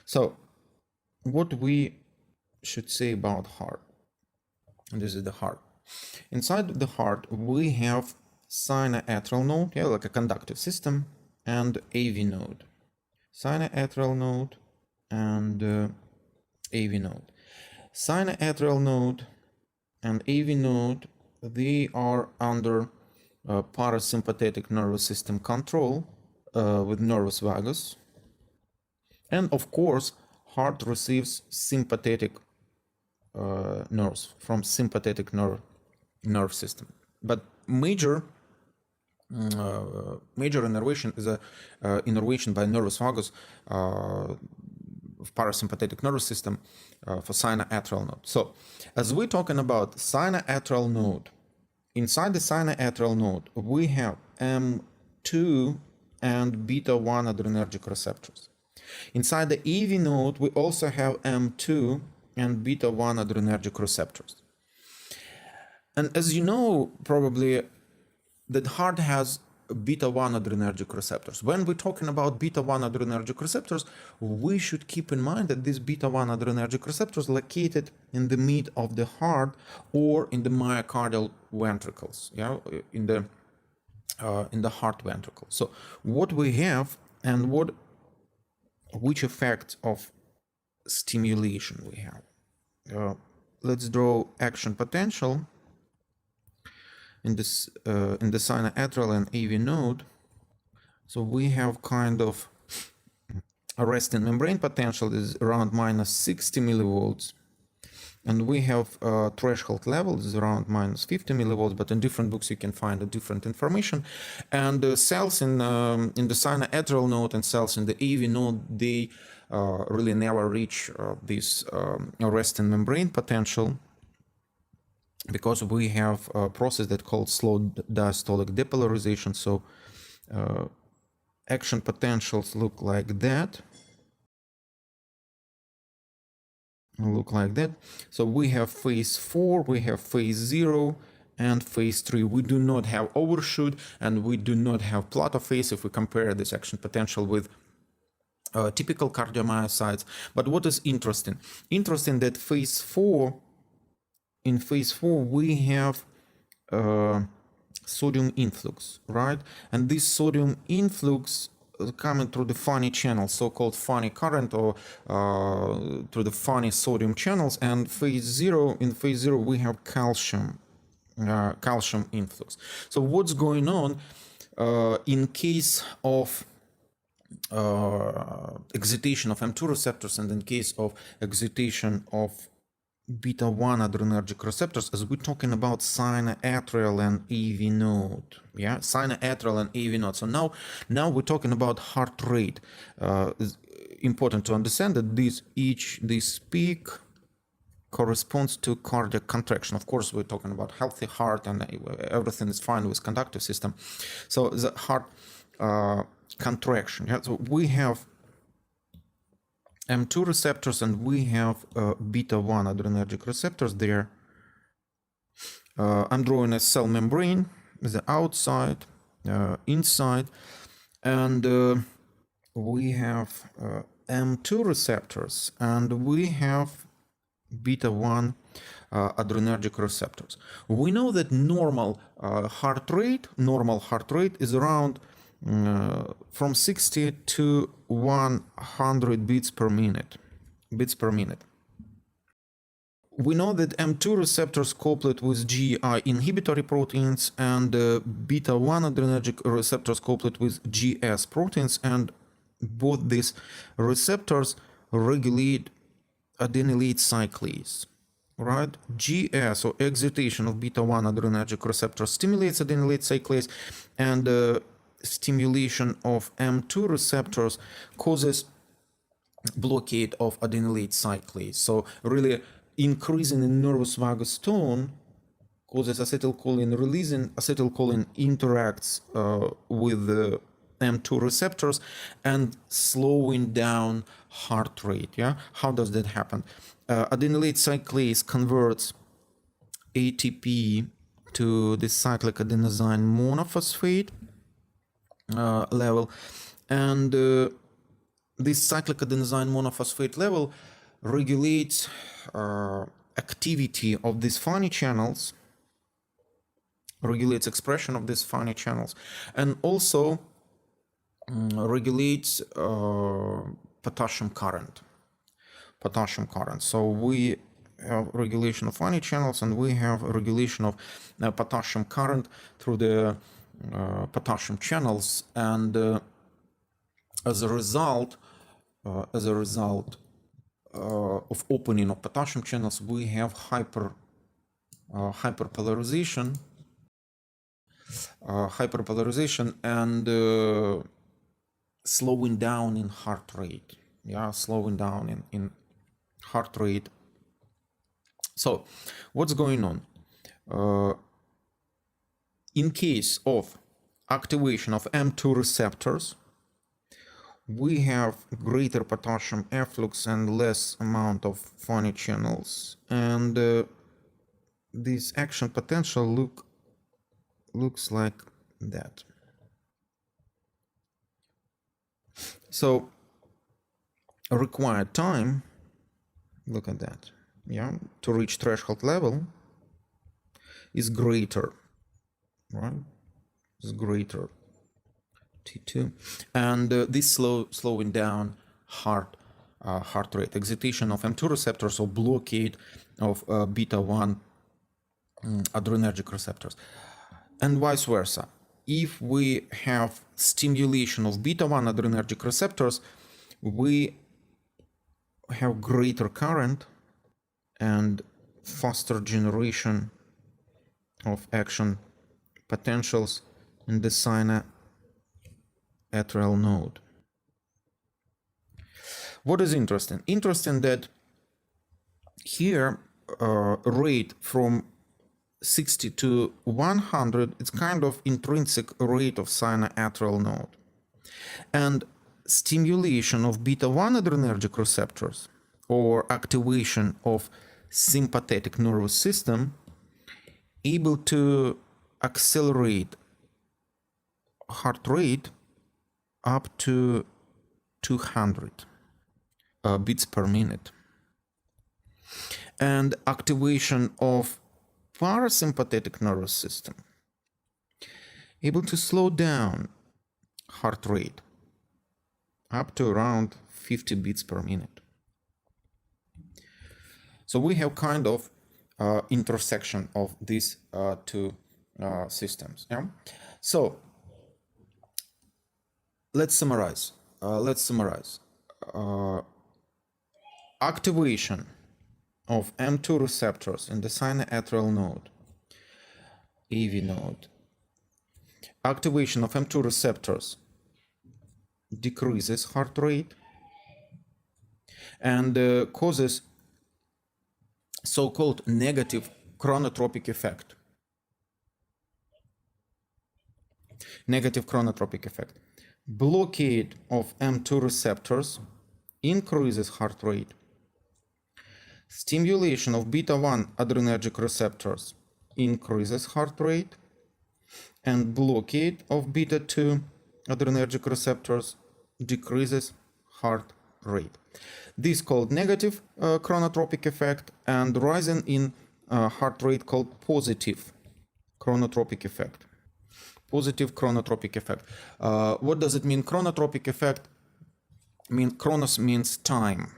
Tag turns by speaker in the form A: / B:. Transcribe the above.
A: So what we should say about heart, and this is the heart. Inside the heart we have sinoatrial node, yeah, like a conductive system, and AV node. Sinoatrial node and AV node. Sinoatrial node and AV node, they are under parasympathetic nervous system control with nervus vagus. And of course, heart receives sympathetic nerves from sympathetic nerve system. But major innervation is a innervation by nervus vagus of parasympathetic nervous system for sinoatrial node. So as we're talking about sinoatrial node, inside the sinoatrial node we have M2 and beta 1 adrenergic receptors. Inside the AV node we also have M2 and beta 1 adrenergic receptors. And as you know, probably, the heart has beta 1 adrenergic receptors. When we're talking about beta 1 adrenergic receptors, we should keep in mind that these beta 1 adrenergic receptors are located in the mid of the heart or in the myocardial ventricles, yeah, in the heart ventricle. So what we have and which effects of stimulation we have. Let's draw action potential in this in the sinoatrial and AV node. So we have kind of a resting membrane potential is around minus 60 millivolts, and we have threshold level is around minus 50 millivolts, but in different books you can find a different information. And cells in the sinoatrial node and cells in the AV node, they really never reach this resting membrane potential, because we have a process that called slow diastolic depolarization. So action potentials look like that. So we have phase 4, we have phase 0, and phase 3. We do not have overshoot and we do not have plateau phase if we compare this action potential with typical cardiomyocytes. But what is interesting? Interesting that in phase 4 we have sodium influx, right? And this sodium influx coming through the funny channels, so-called funny current, or through the funny sodium channels. And in phase 0 we have calcium influx. So what's going on in case of excitation of M2 receptors and in case of excitation of beta 1 adrenergic receptors, as we're talking about sinoatrial and AV node, yeah, sinoatrial and AV node. So now we're talking about heart rate. It's important to understand that this peak corresponds to cardiac contraction. Of course, we're talking about healthy heart and everything is fine with conductive system. So the heart contraction, yeah? So we have M2 receptors and we have beta 1 adrenergic receptors there. I'm drawing a cell membrane, the outside, inside, and we have M2 receptors and we have beta 1 adrenergic receptors. We know that normal heart rate is around from 60 to 100 beats per minute. We know that M2 receptors coupled with GI inhibitory proteins and beta 1 adrenergic receptors coupled with GS proteins, and both these receptors regulate adenylate cyclase, right? GS, or excitation of beta 1 adrenergic receptor, stimulates adenylate cyclase, and stimulation of M2 receptors causes blockade of adenylate cyclase. So really increasing in nervus vagus tone causes acetylcholine releasing. Acetylcholine interacts with the M2 receptors and slowing down heart rate. Yeah, how does that happen? Adenylate cyclase converts ATP to the cyclic adenosine monophosphate level, and this cyclic adenosine monophosphate level regulates activity of these funny channels, regulates expression of these funny channels, and also regulates potassium current. So we have regulation of funny channels, and we have regulation of potassium current through the potassium channels, and as a result of opening of potassium channels, we have hyperpolarization and slowing down in heart rate. Slowing down in heart rate. So what's going on? In case of activation of M2 receptors, we have greater potassium efflux and less amount of funny channels, and this action potential looks like that. So required time, look at that, to reach threshold level is greater, right? Is greater T2, and this slowing down heart rate, excitation of M2 receptors, or blockade of beta 1 adrenergic receptors, and vice versa. If we have stimulation of beta 1 adrenergic receptors, we have greater current and faster generation of action potentials in the sinoatrial node. What is interesting? Interesting that here rate from 60 to 100, it's kind of intrinsic rate of sinoatrial node. And stimulation of beta 1 adrenergic receptors or activation of sympathetic nervous system able to accelerate heart rate up to 200 beats per minute. And activation of parasympathetic nervous system able to slow down heart rate up to around 50 beats per minute. So we have kind of intersection of these two systems. So let's summarize. Activation of M2 receptors in the sinoatrial node, AV node. Activation of M2 receptors decreases heart rate and causes so-called negative chronotropic effect. Negative chronotropic effect. Blockade of M2 receptors increases heart rate. Stimulation of beta 1 adrenergic receptors increases heart rate, and blockade of beta 2 adrenergic receptors decreases heart rate. This is called negative chronotropic effect, and rising in heart rate called positive chronotropic effect. Positive chronotropic effect. What does it mean, chronotropic effect? Chronos means time.